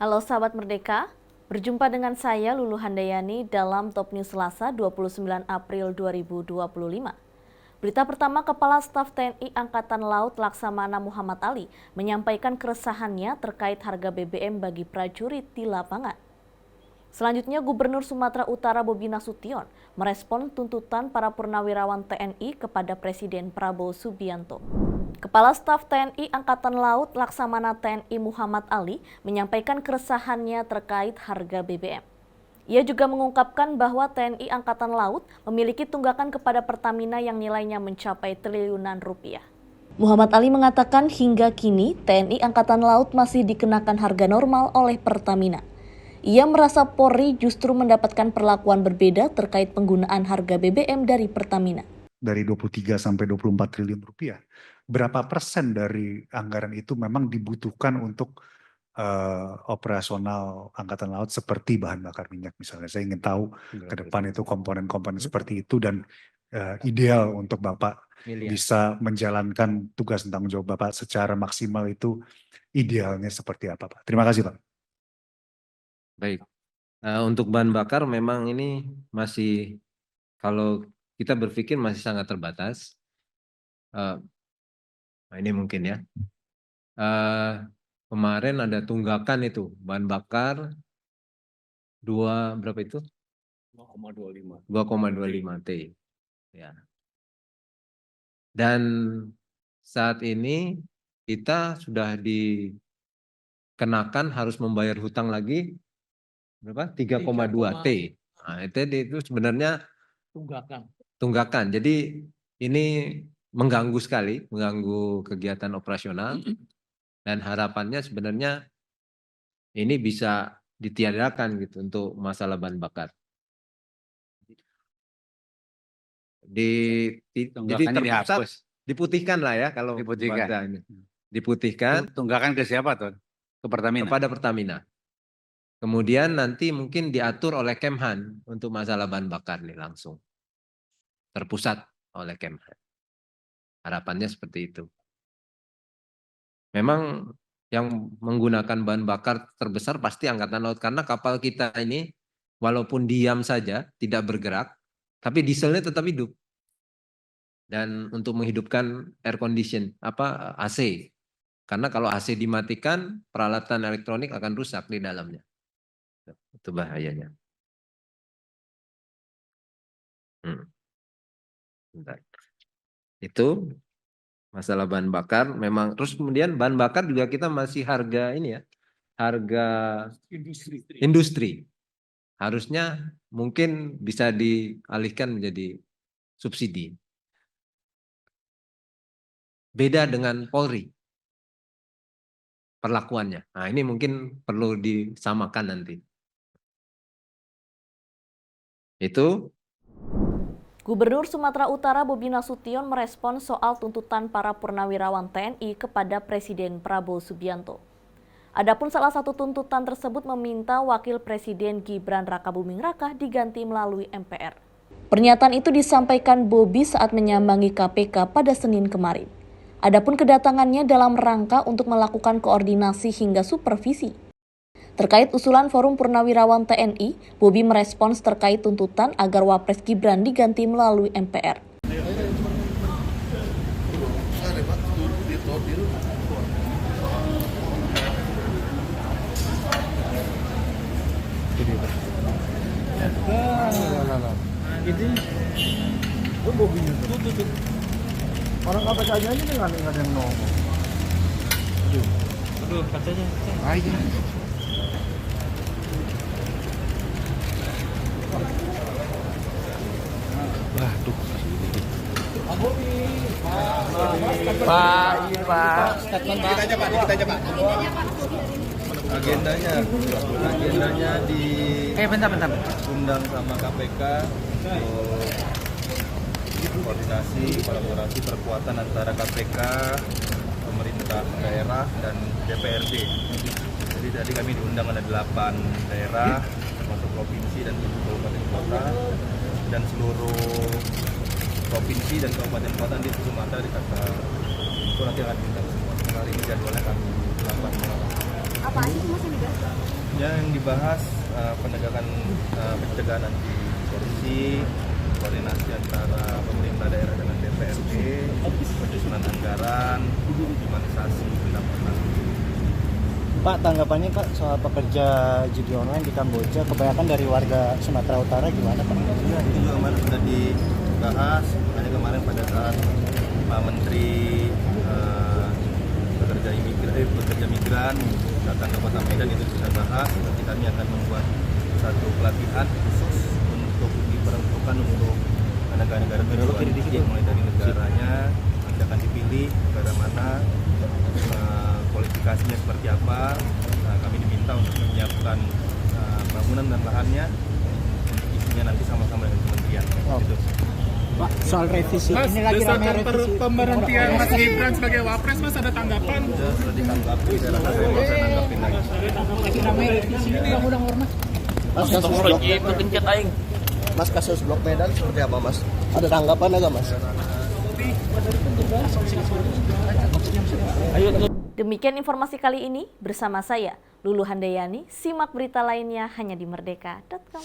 Halo sahabat Merdeka, berjumpa dengan saya Lulu Handayani dalam Top News Selasa 29 April 2025. Berita pertama, Kepala Staf TNI Angkatan Laut Laksamana Muhammad Ali menyampaikan keresahannya terkait harga BBM bagi prajurit di lapangan. Selanjutnya, Gubernur Sumatera Utara Bobi Nasution merespon tuntutan para purnawirawan TNI kepada Presiden Prabowo Subianto. Kepala Staf TNI Angkatan Laut Laksamana TNI Muhammad Ali menyampaikan keresahannya terkait harga BBM. Ia juga mengungkapkan bahwa TNI Angkatan Laut memiliki tunggakan kepada Pertamina yang nilainya mencapai triliunan rupiah. Muhammad Ali mengatakan hingga kini TNI Angkatan Laut masih dikenakan harga normal oleh Pertamina. Ia merasa Polri justru mendapatkan perlakuan berbeda terkait penggunaan harga BBM dari Pertamina. Dari 23 sampai 24 triliun rupiah, berapa persen dari anggaran itu memang dibutuhkan untuk operasional Angkatan Laut seperti bahan bakar minyak misalnya. Saya ingin tahu ke depan itu komponen-komponen seperti itu dan ideal untuk Bapak bisa menjalankan tugas dan tanggung jawab Bapak secara maksimal itu idealnya seperti apa Pak? Terima kasih Pak. Baik, untuk bahan bakar memang ini masih, kalau kita berpikir masih sangat terbatas. Nah ini mungkin ya, kemarin ada tunggakan itu, bahan bakar berapa itu? 2,25 T. Ya. Dan saat ini kita sudah dikenakan harus membayar hutang lagi berapa? 3,2 T. Nah, itu sebenarnya tunggakan. Jadi ini mengganggu sekali, mengganggu kegiatan operasional, dan harapannya sebenarnya ini bisa ditiadakan gitu untuk masalah bahan bakar. Jadi terpusat, diputihkan lah ya kalau bahasa ini. Diputihkan. Tunggakan ke siapa tuh? Ke Pertamina? Kepada Pertamina. Kemudian nanti mungkin diatur oleh Kemhan untuk masalah bahan bakar nih langsung. Terpusat oleh Kemhan. Harapannya seperti itu. Memang yang menggunakan bahan bakar terbesar pasti Angkatan Laut. Karena kapal kita ini walaupun diam saja, tidak bergerak, tapi dieselnya tetap hidup. Dan untuk menghidupkan air condition, AC. Karena kalau AC dimatikan, peralatan elektronik akan rusak di dalamnya. Itu bahayanya. Bentar. Itu masalah bahan bakar memang. Terus kemudian bahan bakar juga kita masih harga ini ya, harga industri. Harusnya mungkin bisa dialihkan menjadi subsidi. Beda dengan Polri perlakuannya. Nah ini mungkin perlu disamakan nanti. Itu. Gubernur Sumatera Utara Bobi Nasution merespon soal tuntutan para purnawirawan TNI kepada Presiden Prabowo Subianto. Adapun salah satu tuntutan tersebut meminta Wakil Presiden Gibran Rakabuming Raka diganti melalui MPR. Pernyataan itu disampaikan Bobi saat menyambangi KPK pada Senin kemarin. Adapun kedatangannya dalam rangka untuk melakukan koordinasi hingga supervisi. Terkait usulan Forum Purnawirawan TNI, Bobi merespons terkait tuntutan agar Wapres Gibran diganti melalui MPR. Orang KPK aja ini nggak ada yang nongol. Aduh, kacanya. Ayo. Waduh. Pak, ini Pak. Kita aja Pak. Agendanya di Bentar. undang sama KPK untuk koordinasi, kolaborasi, perkuatan antara KPK, pemerintah daerah dan DPRD. Jadi tadi kami diundang ada 8 daerah, termasuk provinsi dan 7 kabupaten kota, dan seluruh provinsi dan kabupaten kota di Sumatera itu nanti akan diundang semua. Hari ini jadwalnya kami 8 malam. Apa aja sih Mas yang dibahas? Yang dibahas penegakan pencegahan anti korupsi, koordinasi antara pemerintah daerah dengan DPRD, penyusunan anggaran, optimalisasi pendapatan. Pak, tanggapannya Pak soal pekerja judi online di Kamboja, kebanyakan dari warga Sumatera Utara gimana Pak? Ya, itu juga kemarin sudah dibahas, makanya kemarin pada saat Pak Menteri pekerja migran datang ke Kota Medan itu kita bahas. Nanti kami akan membuat satu pelatihan khusus untuk diperuntukkan untuk negara-negara tujuan, mulai dari negaranya nanti akan dipilih negara mana, kualifikasinya seperti apa. Kami diminta untuk menyiapkan bangunan dan lahannya, untuk isinya nanti sama-sama dengan kementerian. Gitu. Pak, soal revisi Mas, ini lagi ramai desakan revisi. pemberhentian Mas Gibran sebagai Wapres, Mas ada tanggapan? Sudah ditanggapi, saya rasa saya nggak usah nanggapin lagi. Lagi ramai revisi ini undang-undang ormas. Mas, kasus blok Mas, kasus blok Medan seperti apa Mas? Ada tanggapan nggak Mas? Demikian informasi kali ini bersama saya, Lulu Handayani. Simak berita lainnya hanya di merdeka.com.